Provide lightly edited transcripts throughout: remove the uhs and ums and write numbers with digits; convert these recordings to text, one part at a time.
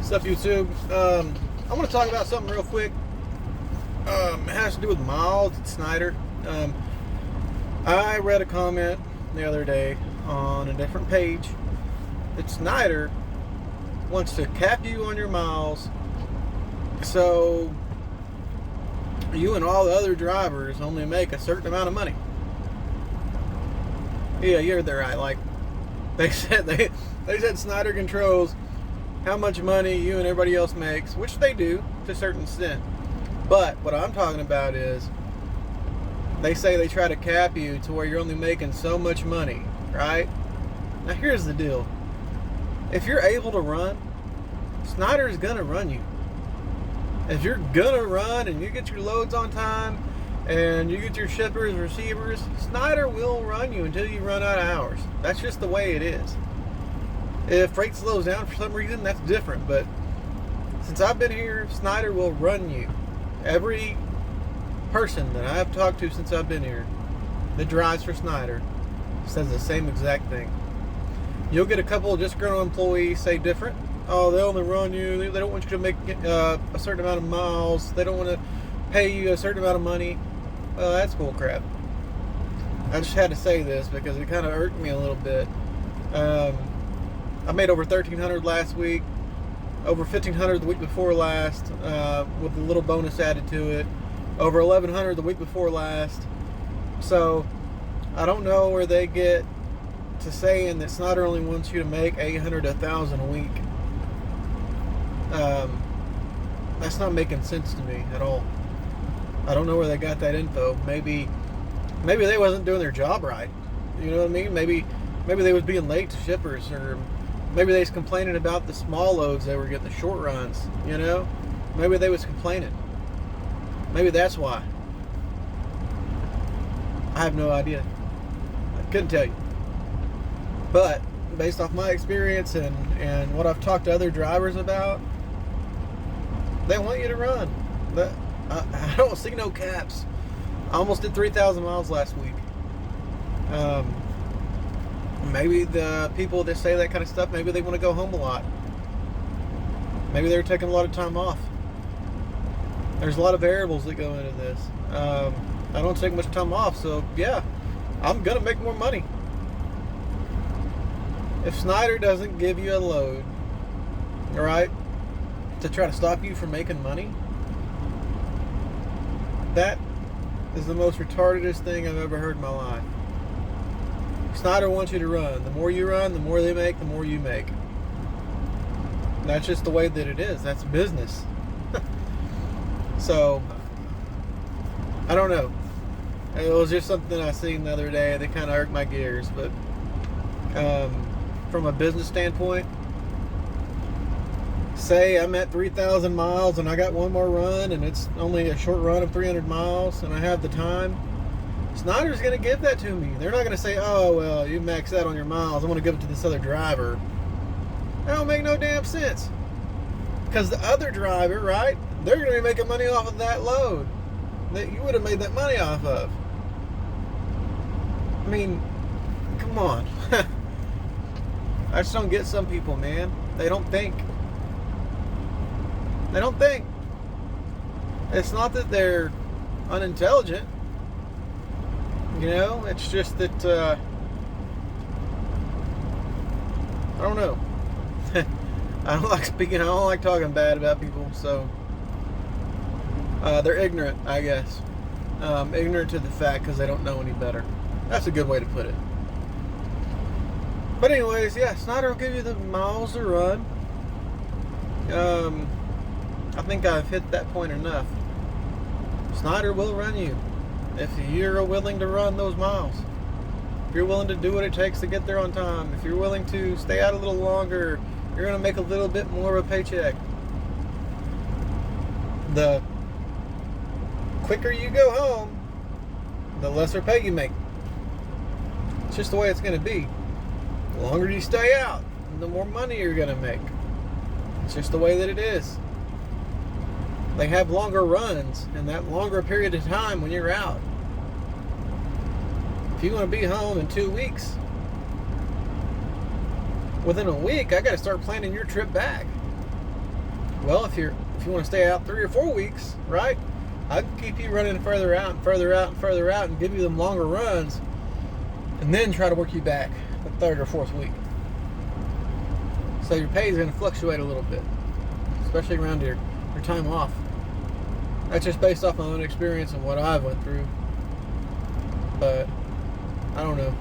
What's up, YouTube? I want to talk about something real quick. It has to do with miles at Schneider. I read a comment the other day on a different page that Schneider wants to cap you on your miles, so you and all the other drivers only make a certain amount of money. Yeah, you heard that right. Like they said Schneider controls how much money you and everybody else makes, which they do to a certain extent. But what I'm talking about is they say they try to cap you to where you're only making so much money, right? Now here's the deal. If you're able to run, Schneider's gonna run you. If you're gonna run and you get your loads on time and you get your shippers, receivers, Schneider will run you until you run out of hours. That's just the way it is. If freight slows down for some reason, that's different. But since I've been here, Schneider will run you. Every person that I've talked to since I've been here that drives for Schneider says the same exact thing. You'll get a couple of disgruntled employees say different. Oh, they only run you. They don't want you to make a certain amount of miles. They don't want to pay you a certain amount of money. Well, that's bull crap. I just had to say this because it kind of irked me a little bit. I made over 1,300 last week, over 1,500 the week before last, with a little bonus added to it, over 1,100 the week before last. So I don't know where they get to saying that Schneider only wants you to make 800 to 1,000 a week. That's not making sense to me at all. I don't know where they got that info. Maybe they wasn't doing their job right. You know what I mean? Maybe they was being late to shippers, or maybe they was complaining about the small loads they were getting, the short runs, you know? Maybe they was complaining. Maybe that's why. I have no idea. I couldn't tell you. But based off my experience and what I've talked to other drivers about, they want you to run. I don't see no caps. I almost did 3,000 miles last week. Maybe the people that say that kind of stuff, maybe they want to go home a lot. Maybe they're taking a lot of time off. There's a lot of variables that go into this. I don't take much time off, so yeah, I'm gonna make more money. If Schneider doesn't give you a load, all right, to try to stop you from making money, that is the most retardedest thing I've ever heard in my life. Schneider wants you to run. The more you run, the more they make, the more you make. That's just the way that it is. That's business. So, I don't know. It was just something I seen the other day that kind of irked my gears. But from a business standpoint, say I'm at 3,000 miles and I got one more run and it's only a short run of 300 miles and I have the time, Schneider's going to give that to me. They're not going to say, oh, well, you maxed out on your miles, I'm going to give it to this other driver. That don't make no damn sense. Because the other driver, right, they're going to be making money off of that load that you would have made that money off of. I mean, come on. I just don't get some people, man. They don't think. They don't think. It's not that they're unintelligent. You know, it's just that, I don't know. I don't like speaking, I don't like talking bad about people, so, they're ignorant, I guess. Ignorant to the fact because they don't know any better. That's a good way to put it. But anyways, yeah, Schneider will give you the miles to run. I think I've hit that point enough. Schneider will run you if you're willing to run those miles. If you're willing to do what it takes to get there on time. If you're willing to stay out a little longer, you're going to make a little bit more of a paycheck. The quicker you go home, the lesser pay you make. It's just the way it's going to be. The longer you stay out, the more money you're going to make. It's just the way that it is. They have longer runs and that longer period of time when you're out. If you want to be home in 2 weeks, within a week, I got to start planning your trip back. Well, if you want to stay out 3 or 4 weeks, right? I can keep you running further out and further out and further out and give you them longer runs, and then try to work you back the 3rd or 4th week. So your pay is going to fluctuate a little bit, especially around your time off. That's just based off my own experience and what I went through. But I don't know.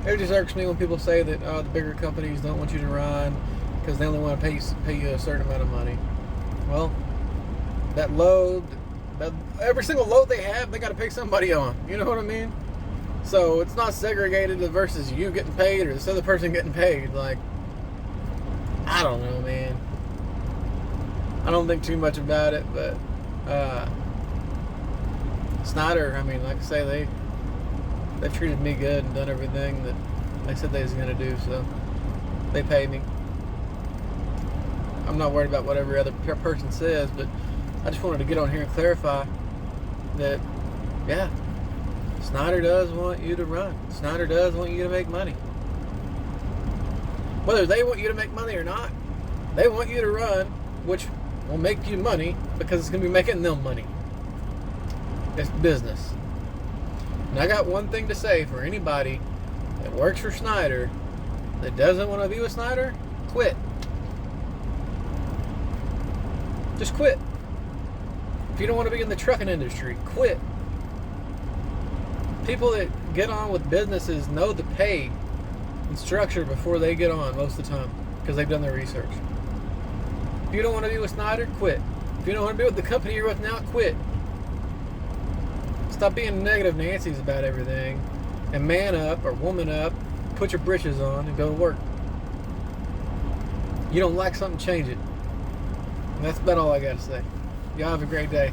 It just irks me when people say that the bigger companies don't want you to run because they only want to pay you a certain amount of money. Well, that load, every single load they have, they got to pay somebody on. You know what I mean? So it's not segregated versus you getting paid or this other person getting paid. Like, I don't know, man. I don't think too much about it, but Schneider, I mean, like I say, they've treated me good and done everything that they said they was going to do, so they pay me. I'm not worried about what every other person says, but I just wanted to get on here and clarify that, yeah, Schneider does want you to run. Schneider does want you to make money. Whether they want you to make money or not, they want you to run, which will make you money because it's going to be making them money. It's business. And I got one thing to say for anybody that works for Schneider that doesn't want to be with Schneider, quit. Just quit. If you don't want to be in the trucking industry, quit. People that get on with businesses know the pay and structure before they get on most of the time because they've done their research. If you don't want to be with Schneider, quit. If you don't want to be with the company you're with now, quit. Stop being negative Nancy's about everything and man up or woman up, put your britches on and go to work. You don't like something, change it. And that's about all I got to say. Y'all have a great day.